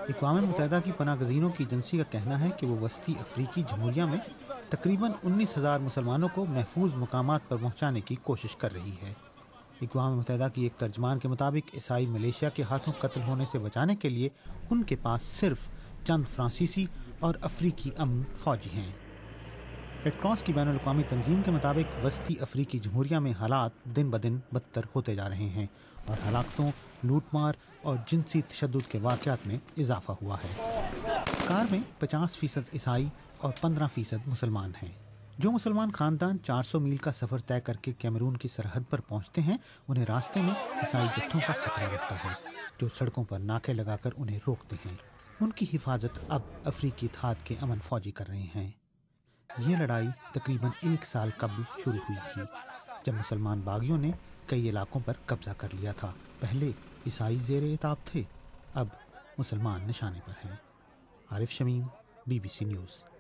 اقوام متحدہ کی پناہ گزینوں کی ایجنسی کا کہنا ہے کہ وہ وسطی افریقی جمہوریہ میں تقریباً 19,000 مسلمانوں کو محفوظ مقامات پر پہنچانے کی کوشش کر رہی ہے۔ اقوام متحدہ کی ایک ترجمان کے مطابق عیسائی ملیشیا کے ہاتھوں قتل ہونے سے بچانے کے لیے ان کے پاس صرف چند فرانسیسی اور افریقی امن فوجی ہیں۔ ریڈ کراس کی بین الاقوامی تنظیم کے مطابق وسطی افریقی جمہوریہ میں حالات دن بدن بدتر ہوتے جا رہے ہیں اور ہلاکتوں، لوٹ مار اور جنسی تشدد کے واقعات میں اضافہ ہوا ہے۔ کار میں 50% عیسائی اور 15% مسلمان ہیں۔ جو مسلمان خاندان 400 میل کا سفر طے کر کے کیمرون کی سرحد پر پہنچتے ہیں انہیں راستے میں عیسائی جتھوں کا خطرہ رہتا ہے جو سڑکوں پر ناکے لگا کر انہیں روکتے ہیں۔ ان کی حفاظت اب افریقی اتحاد کے امن فوجی کر رہے ہیں۔ یہ لڑائی تقریباً 1 سال قبل شروع ہوئی تھی جب مسلمان باغیوں نے کئی علاقوں پر قبضہ کر لیا تھا۔ پہلے عیسائی زیر اعتاب تھے، اب مسلمان نشانے پر ہیں۔ عارف شمیم، BBC نیوز۔